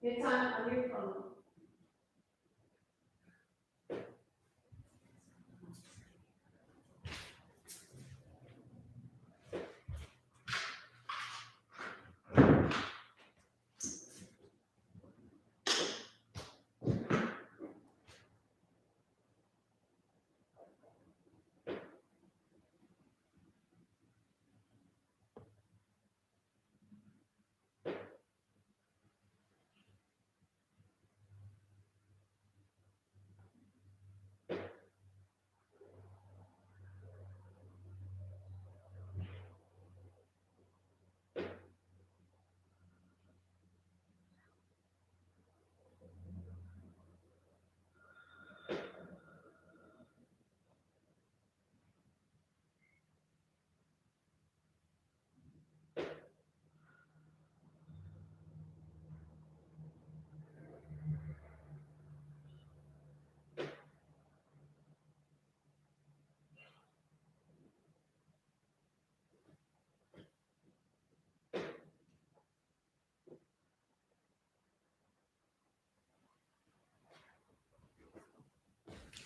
It's on your phone.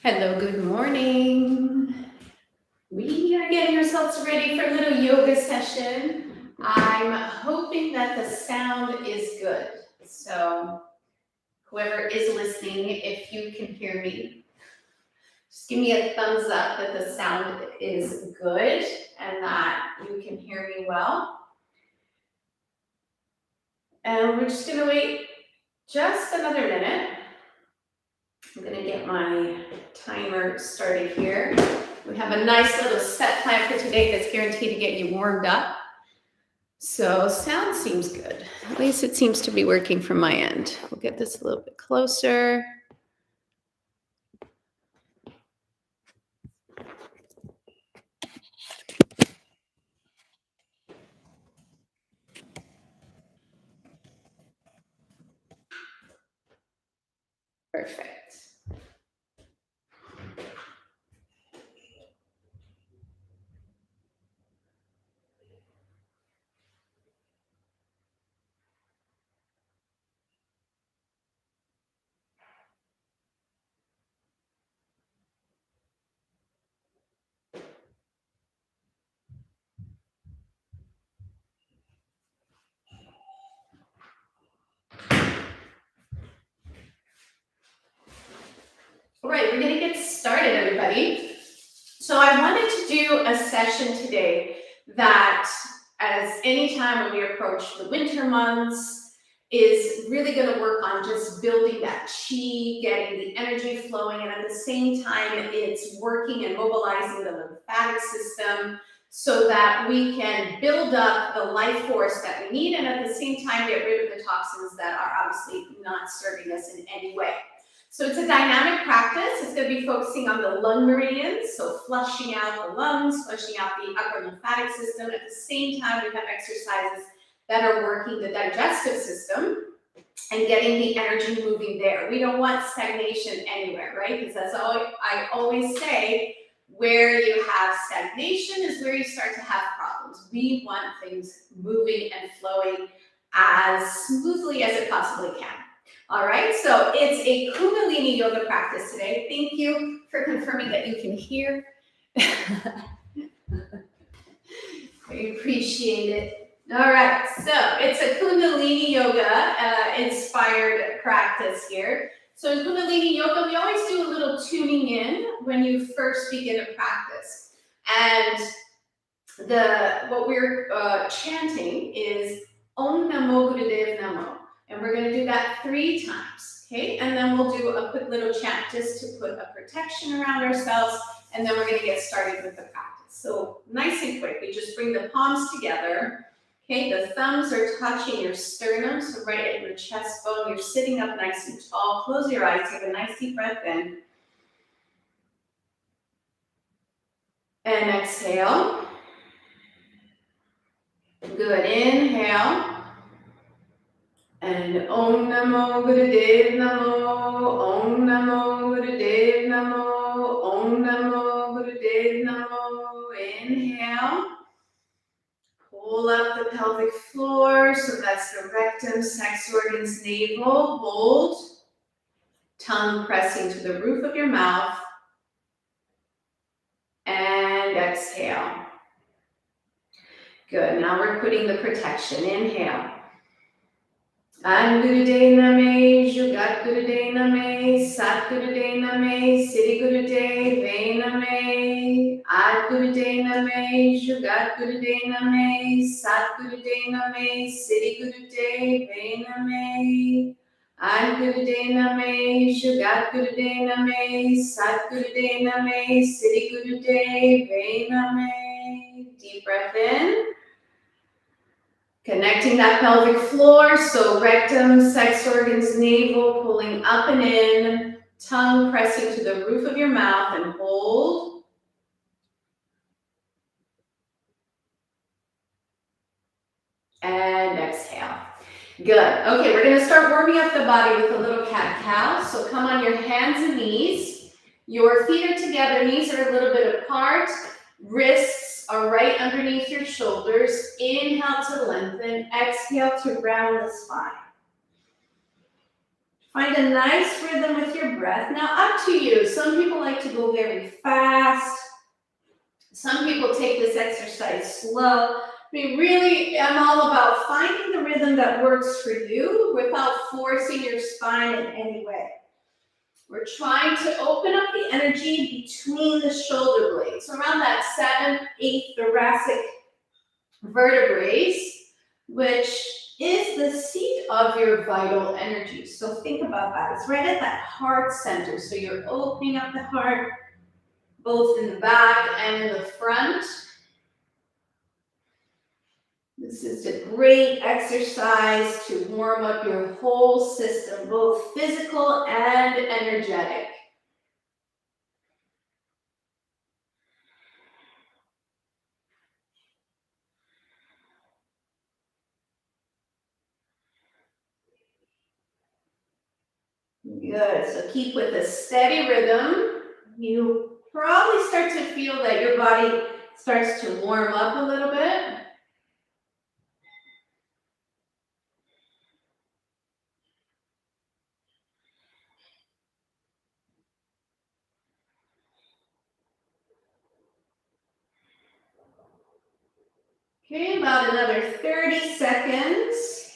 Hello, good morning. We are getting ourselves ready for a little yoga session. I'm hoping that the sound is good. So whoever is listening, if you can hear me, just give me a thumbs up that the sound is good and that you can hear me well. And we're just gonna wait just another minute. I'm gonna get my timer started here. We have a nice little set plan for today that's guaranteed to get you warmed up. So sound seems good. At least it seems to be working from my end. We'll get this a little bit closer. Perfect. All right, we're gonna get started, everybody. So I wanted to do a session today that, as anytime when we approach the winter months, is really gonna work on just building that chi, getting the energy flowing, and at the same time, it's working and mobilizing the lymphatic system so that we can build up the life force that we need, and at the same time, get rid of the toxins that are obviously not serving us in any way. So it's a dynamic practice. It's going to be focusing on the lung meridians, so flushing out the lungs, flushing out the upper lymphatic system. At the same time, we have exercises that are working the digestive system and getting the energy moving there. We don't want stagnation anywhere, right? Because that's all I always say, where you have stagnation is where you start to have problems. We want things moving and flowing as smoothly as it possibly can. All right, so it's a Kundalini yoga practice today. Thank you for confirming that you can hear. We appreciate it. All right, so it's a Kundalini yoga inspired practice here. So in Kundalini yoga, we always do a little tuning in when you first begin a practice. And what we're chanting is Om Namo Gurudev Namo. And we're going to do that 3 times, okay? And then we'll do a quick little chant just to put a protection around ourselves, and then we're going to get started with the practice. So nice and quick, we just bring the palms together, okay? The thumbs are touching your sternum, so right at your chest bone. You're sitting up nice and tall. Close your eyes, take a nice deep breath in. And exhale. Good, inhale. And Om Namo Gurudev Namo, Om Namo Gurudev Namo, Om Namo Gurudev Namo. Inhale. pull up the pelvic floor. So that's the rectum, sex organs, navel. Hold. Tongue pressing to the roof of your mouth. And exhale. Good. Now we're putting the protection. Inhale. Angurude name, Jugat Gurude name, Sat Gurude name, Siddhi Gurude Ve name, Ad Gurude name, Jugat Gurude name, Sat Gurude name, Siddhi Gurude Ve name, Ad Gurude name, Jugat Gurude name, Sat Gurude name, Siddhi Gurude Ve name. Deep breath in. Connecting that pelvic floor, so rectum, sex organs, navel, pulling up and in, tongue pressing to the roof of your mouth, and hold. And exhale. Good. Okay, we're gonna start warming up the body with a little cat-cow. So come on your hands and knees. Your feet are together, knees are a little bit apart, wrists are right underneath your shoulders. Inhale to lengthen, exhale to round the spine. Find a nice rhythm with your breath. Now up to you. Some people like to go very fast. Some people take this exercise slow. We really am all about finding the rhythm that works for you without forcing your spine in any way. We're trying to open up the energy between the shoulder blades, around that 7th, 8th thoracic vertebrae, which is the seat of your vital energy. So think about that. It's right at that heart center. So you're opening up the heart, both in the back and in the front. This is a great exercise to warm up your whole system, both physical and energetic. Good, so keep with a steady rhythm. You probably start to feel that your body starts to warm up a little bit. Okay, about another 30 seconds.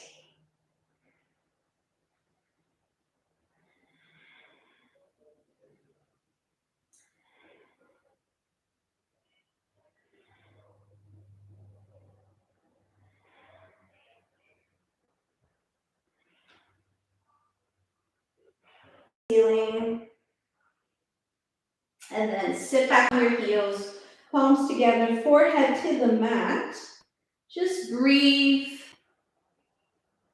Ceiling. And then sit back on your heels, palms together, forehead to the mat. Just breathe.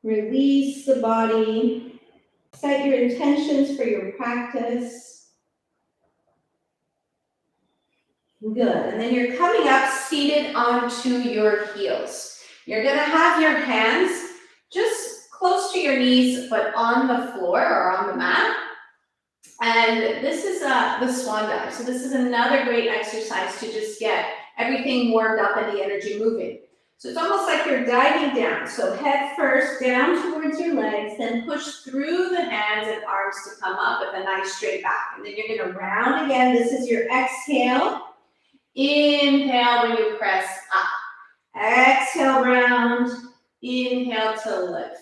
Release the body. Set your intentions for your practice. Good. And then you're coming up seated onto your heels. You're going to have your hands just close to your knees, but on the floor or on the mat. And this is the Swan Dive. So this is another great exercise to just get everything warmed up and the energy moving. So it's almost like you're diving down. So head first down towards your legs, then push through the hands and arms to come up with a nice straight back. And then you're going to round again. This is your exhale. Inhale when you press up. Exhale, round. Inhale to lift.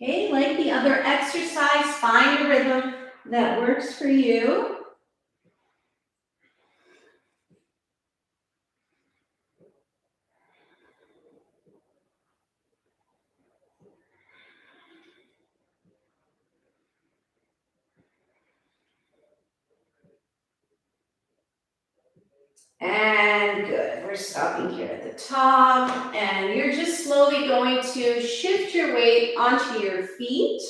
Okay, like the other exercise, find a rhythm that works for you. And good. We're stopping here at the top. And you're just slowly going to shift your weight onto your feet.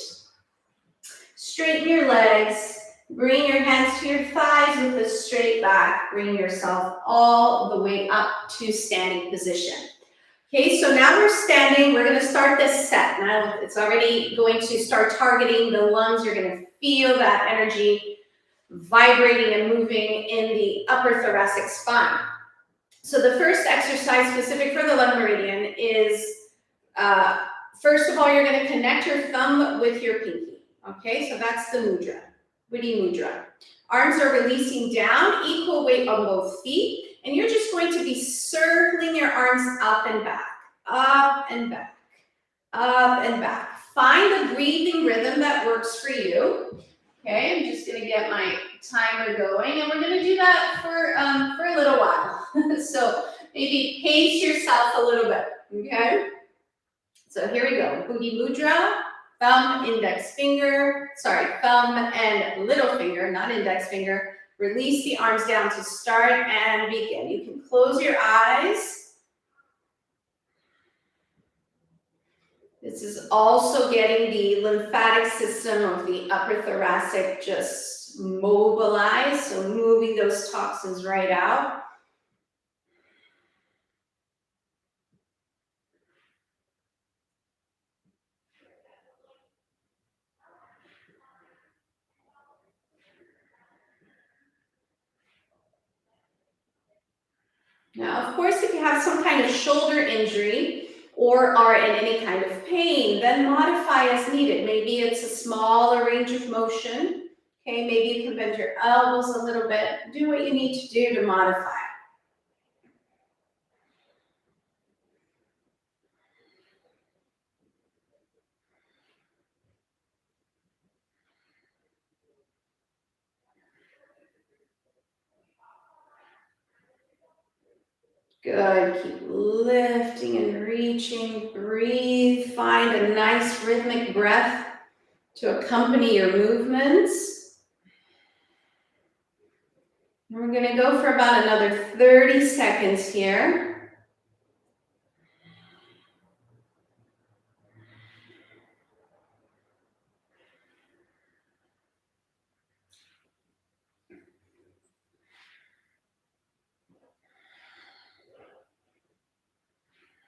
Straighten your legs. Bring your hands to your thighs with a straight back. Bring yourself all the way up to standing position. Okay, so now we're standing. We're going to start this set. Now it's already going to start targeting the lungs. You're going to feel that energy vibrating and moving in the upper thoracic spine. So the first exercise specific for the lung meridian is, first of all, you're going to connect your thumb with your pinky. Okay, so that's the mudra, Buddhi mudra. Arms are releasing down, equal weight on both feet, and you're just going to be circling your arms up and back, up and back, up and back. Find the breathing rhythm that works for you. Okay, I'm just going to get my timer going, and we're going to do that for a little while. So maybe pace yourself a little bit, okay? So here we go. Buddhi mudra, thumb, index finger, thumb and little finger, not index finger. Release the arms down to start and begin. You can close your eyes. This is also getting the lymphatic system of the upper thoracic just mobilized, so moving those toxins right out. Now, of course, if you have some kind of shoulder injury or are in any kind of pain, then modify as needed. Maybe it's a smaller range of motion. Okay, maybe you can bend your elbows a little bit. Do what you need to do to modify. Good, keep lifting and reaching, breathe, find a nice rhythmic breath to accompany your movements. And we're gonna go for about another 30 seconds here.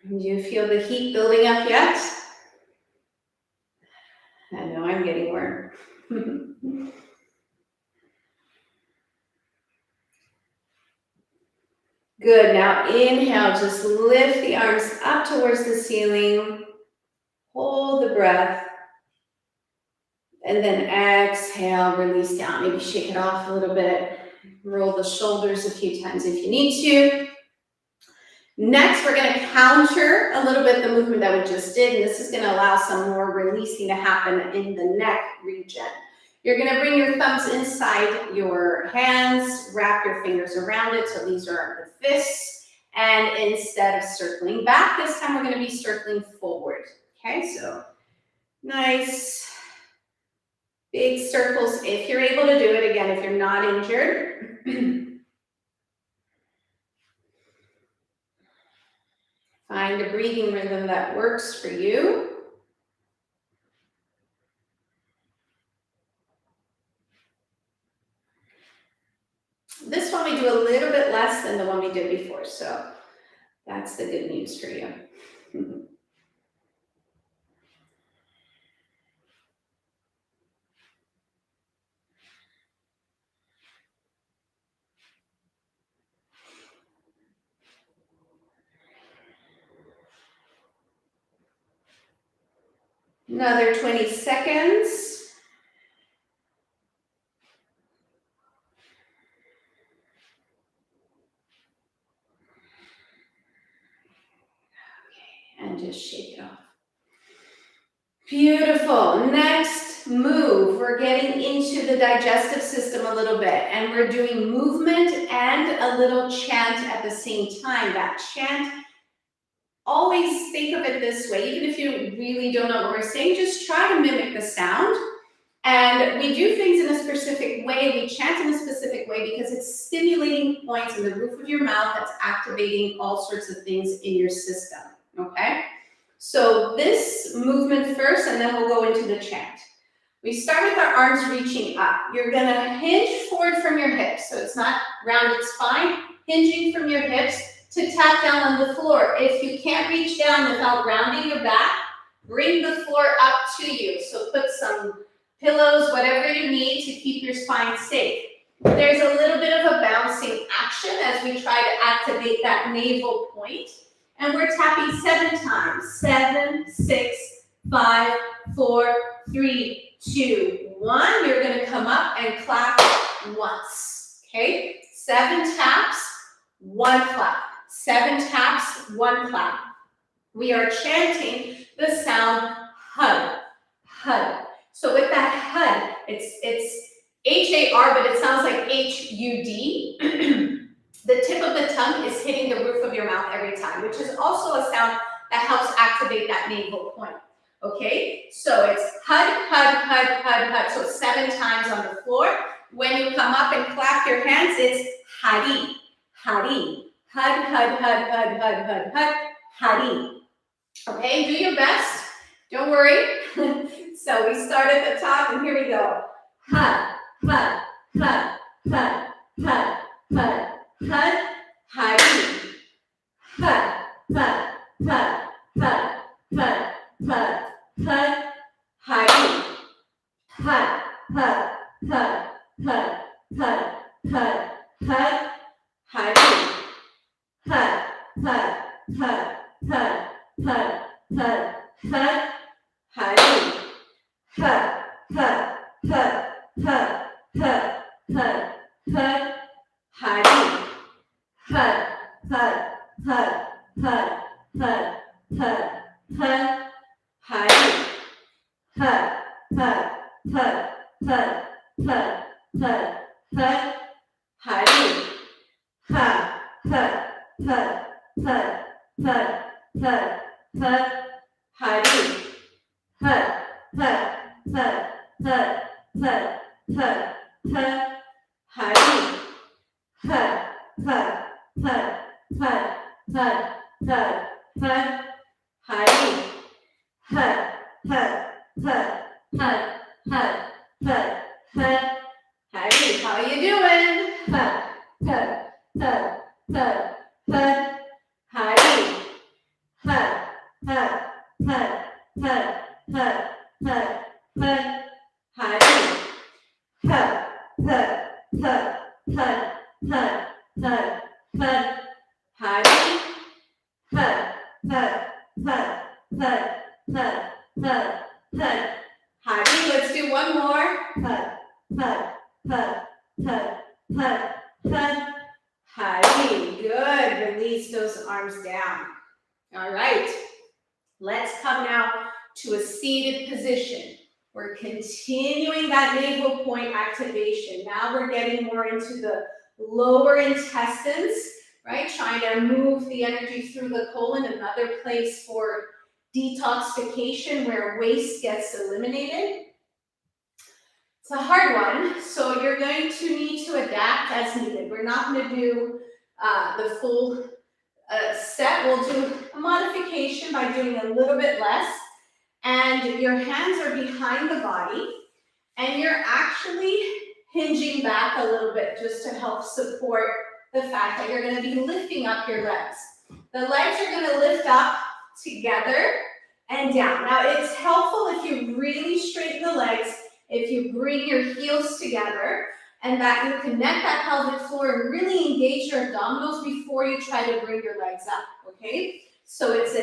Do you feel the heat building up yet? I know I'm getting warm. Good, now inhale, just lift the arms up towards the ceiling. Hold the breath. And then exhale, release down. Maybe shake it off a little bit. Roll the shoulders a few times if you need to. Next, we're going to counter a little bit the movement that we just did, and this is going to allow some more releasing to happen in the neck region. You're going to bring your thumbs inside your hands, wrap your fingers around it, so these are the fists, and instead of circling back, this time we're going to be circling forward. Okay, so nice big circles if you're able to do it. Again, if you're not injured. Find a breathing rhythm that works for you. This one we do a little bit less than the one we did before, so that's the good news for you. Another 20 seconds. Okay, and just shake it off. Beautiful. Next move, we're getting into the digestive system a little bit, and we're doing movement and a little chant at the same time. That chant, always think of it this way, even if you really don't know what we're saying, just try to mimic the sound. And we do things in a specific way, we chant in a specific way because it's stimulating points in the roof of your mouth that's activating all sorts of things in your system, okay? So this movement first, and then we'll go into the chant. We start with our arms reaching up. You're gonna hinge forward from your hips, so it's not rounded spine, hinging from your hips to tap down on the floor. If you can't reach down without rounding your back, bring the floor up to you. So put some pillows, whatever you need to keep your spine safe. There's a little bit of a bouncing action as we try to activate that navel point. And we're tapping 7 times. 7, 6, 5, 4, 3, 2, 1. You're going to come up and clap once. Okay? 7 taps, 1 clap. 7 taps, 1 clap. We are chanting the sound HUD. HUD. So with that HUD, it's H-A-R, but it sounds like H-U-D. The tip of the tongue is hitting the roof of your mouth every time, which is also a sound that helps activate that navel point. Okay? So it's HUD, HUD, HUD, HUD, HUD. So 7 times on the floor. When you come up and clap your hands, it's HUDdy, HUDdy. HUD, HUD, HUD, HUD, HUD, HUD, HUD, HUDdy. Okay? Do your best. Don't worry. So we start at the top, and here we go. HUD, HUD, HUD, HUD, HUD, HUD, HUD, HUDdy. HUD, HUD, HUD, HUD, HUD, HUD, HUD, HUDdy. HUD, HUD, HUD, HUD, HUD, HUD, HUD, HUDdy. HUD, HUD, HUD, HUD, HUD, HUD, HUD, HUDdy. HUD, HUD, HUD, HUD, HUD, HUD, HUD, HUDdy. HUD, HUD, HUD, HUD, HUD, HUD, HUD, HUDdy. HUD, HUD, HUD, HUD, HUD, HUD, HUD, HUDdy. HUD, HUD, HUD, HUD, HUD, HUD, HUD, HUDdy. HUD, HUD, HUD, HUD, HUD, HUD, HUD, HUDdy. HUD, HUD, HUD, HUD, HUD, HUD, HUD, HUDdy. HUD, HUD, HUD, HUD, HUD, HUD, HUD, HUDdy. How you doing? HUD, HUD, HUD, HUD, HUD, HUDdy. HUD, HUD, HUD, HUD, HUD, HUD, HUD, HUDdy. HUD, HUD, HUD, HUD, HUD, HUD, HUD, HUDdy. HUD, HUD, HUD, HUD, HUD, HUD, HUD, HUDdy. Let's do one more. HUD, HUD, HUD, HUD, HUD, HUD, HUDdy. Good. Release those arms down. All right. Let's come now to a seated position. We're continuing that navel point activation. Now we're getting more into the lower intestines, right? Trying to move the energy through the colon, another place for detoxification where waste gets eliminated. It's a hard one, so you're going to need to adapt as needed. We're not going to do the full set. We'll do a modification by doing a little bit less. And your hands are behind the body, and you're actually hinging back a little bit just to help support the fact that you're going to be lifting up your legs. The legs are going to lift up together and down. Now, it's helpful if you really straighten the legs, if you bring your heels together, and that you connect that pelvic floor and really engage your abdominals before you try to bring your legs up, okay? So it's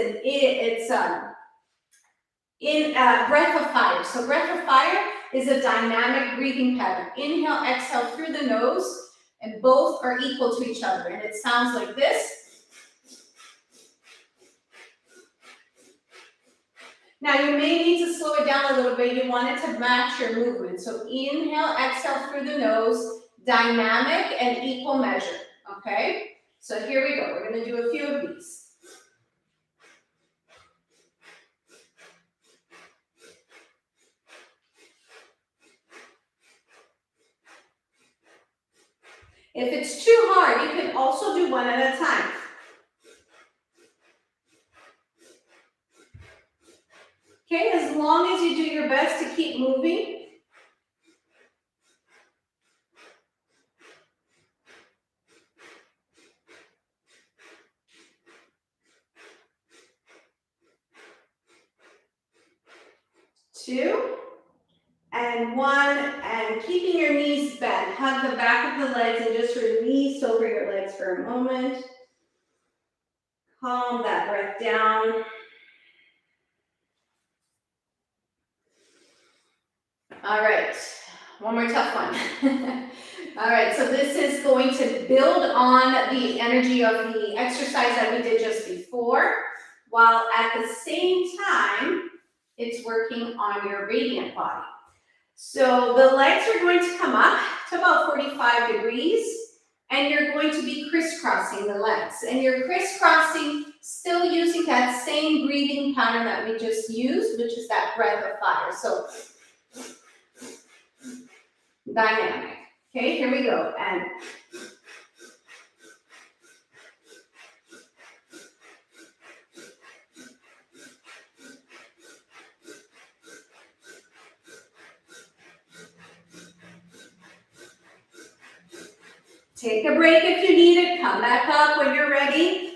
breath of fire. So breath of fire is a dynamic breathing pattern. Inhale, exhale through the nose, and both are equal to each other. And it sounds like this. Now you may need to slow it down a little bit. You want it to match your movement. So inhale, exhale through the nose, dynamic and equal measure, okay? So here we go. We're going to do a few of these. If it's too hard, you can also do one at a time. Okay, as long as you do your best to keep moving. Two, and one, and keeping your knees bent. Hug the back of the legs and just release over your legs for a moment. Calm that breath down. All right, one more tough one. All right, so this is going to build on the energy of the exercise that we did just before, while at the same time, it's working on your radiant body. So the legs are going to come up to about 45 degrees, and you're going to be crisscrossing the legs. And you're crisscrossing, still using that same breathing pattern that we just used, which is that breath of fire. So dynamic. Okay, here we go. And take a break if you need it. Come back up when you're ready.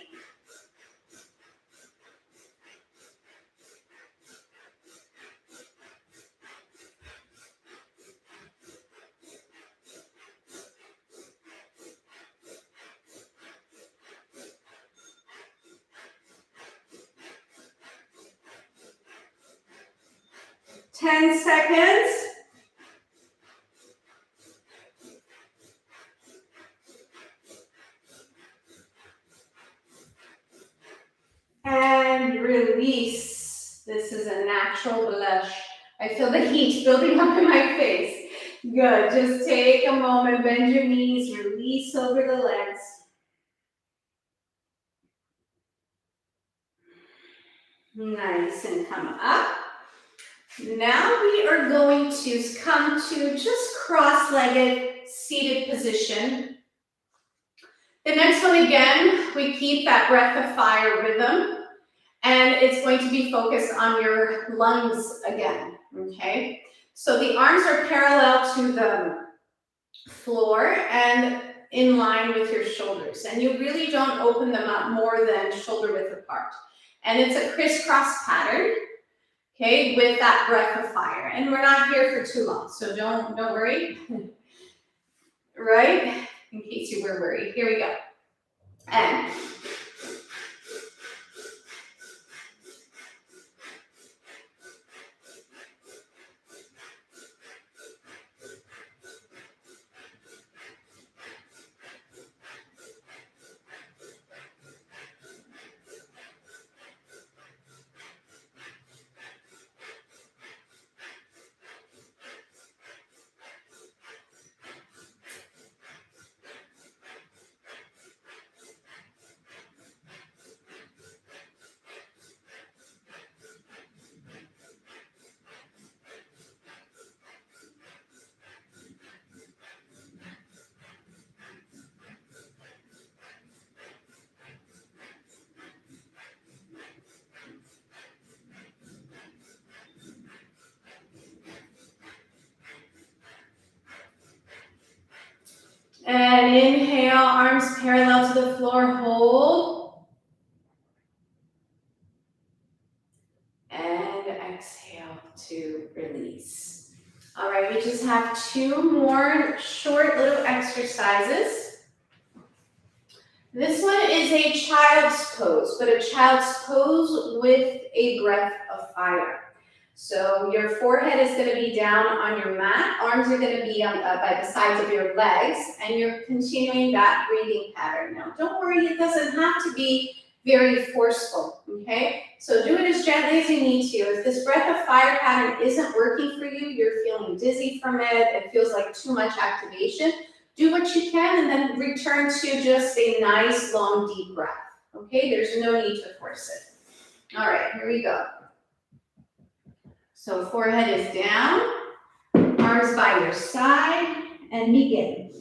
Ten seconds. And release. This is a natural blush. I feel the heat building up in my face. Good. Just take a moment, bend your knees, release over the legs. Nice, and come up. Now we are going to come to just cross-legged seated position. The next one, again, we keep that breath of fire rhythm, and it's going to be focused on your lungs again, okay? So the arms are parallel to the floor and in line with your shoulders, and you really don't open them up more than shoulder width apart. And it's a crisscross pattern, okay, with that breath of fire. And we're not here for too long, so don't worry, right? In case you were worried. Here we go. And inhale, arms parallel to the floor, hold. And exhale to release. All right, we just have two more short little exercises. This one is a child's pose, but a child's pose with a breath of fire. So your forehead is going to be down on your mat, arms are going to be on, by the sides of your legs, and you're continuing that breathing pattern. Now, don't worry, it doesn't have to be very forceful, okay? So do it as gently as you need to. If this breath of fire pattern isn't working for you, you're feeling dizzy from it, it feels like too much activation, do what you can and then return to just a nice, long, deep breath, okay? There's no need to force it. All right, here we go. So forehead is down, arms by your side, and begin.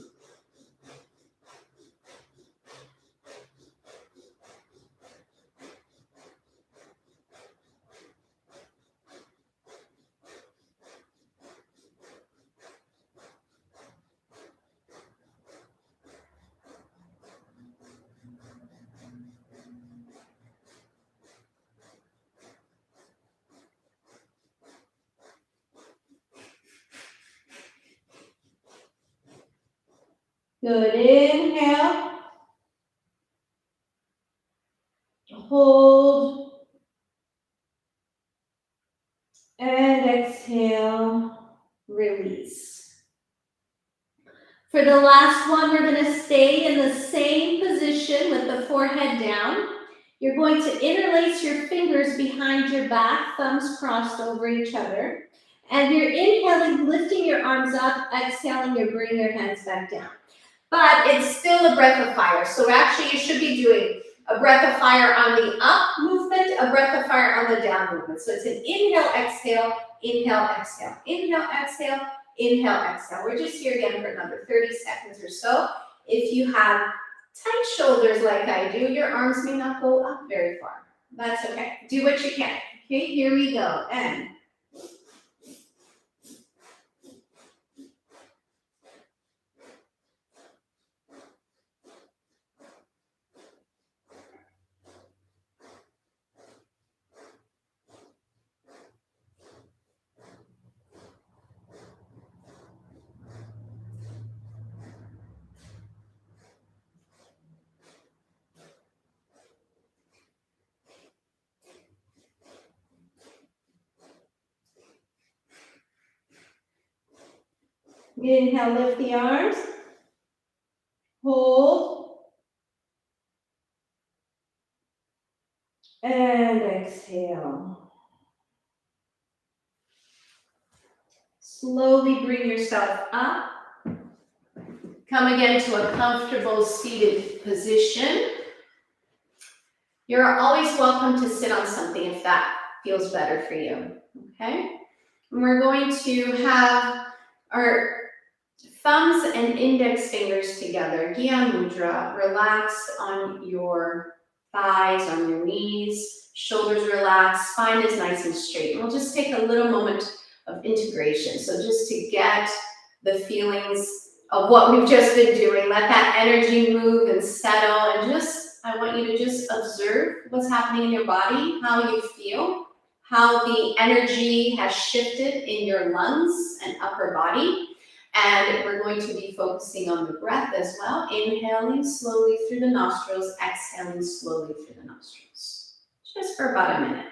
Good, inhale. Hold. And exhale, release. For the last one, we're going to stay in the same position with the forehead down. You're going to interlace your fingers behind your back, thumbs crossed over each other. And you're inhaling, lifting your arms up, exhaling, you're bringing your hands back down. But it's still a breath of fire. So actually you should be doing a breath of fire on the up movement, a breath of fire on the down movement. So it's an inhale, exhale, inhale, exhale, inhale, exhale, inhale, exhale. We're just here again for another 30 seconds or so. If you have tight shoulders like I do, your arms may not go up very far. That's okay. Do what you can. Okay, here we go. And inhale, lift the arms. Hold. And exhale. Slowly bring yourself up. Come again to a comfortable seated position. You're always welcome to sit on something if that feels better for you, okay? And we're going to have our thumbs and index fingers together. Gyan Mudra. Relax on your thighs, on your knees, shoulders relaxed, spine is nice and straight. And we'll just take a little moment of integration. So just to get the feelings of what we've just been doing, let that energy move and settle, and I want you to just observe what's happening in your body, how you feel, how the energy has shifted in your lungs and upper body. And we're going to be focusing on the breath as well, inhaling slowly through the nostrils, exhaling slowly through the nostrils, just for about a minute.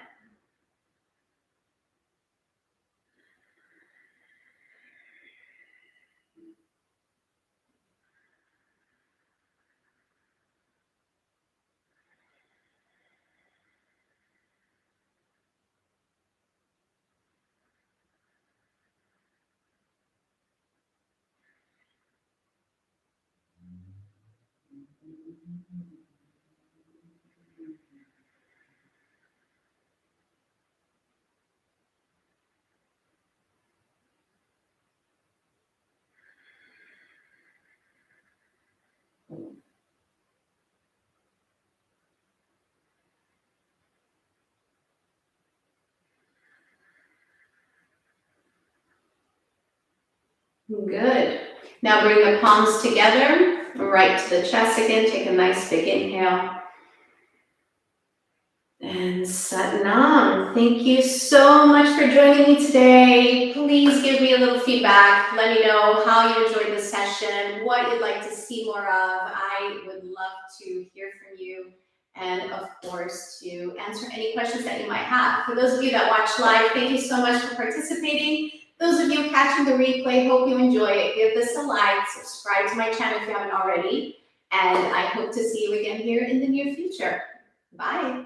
Good. Now bring the palms together, right to the chest again. Take a nice big inhale. And Satnam, thank you so much for joining me today. Please give me a little feedback. Let me know how you enjoyed the session, what you'd like to see more of. I would love to hear from you, and of course to answer any questions that you might have. For those of you that watch live, thank you so much for participating. Those of you catching the replay, hope you enjoy it. Give this a like, subscribe to my channel if you haven't already, and I hope to see you again here in the near future. Bye.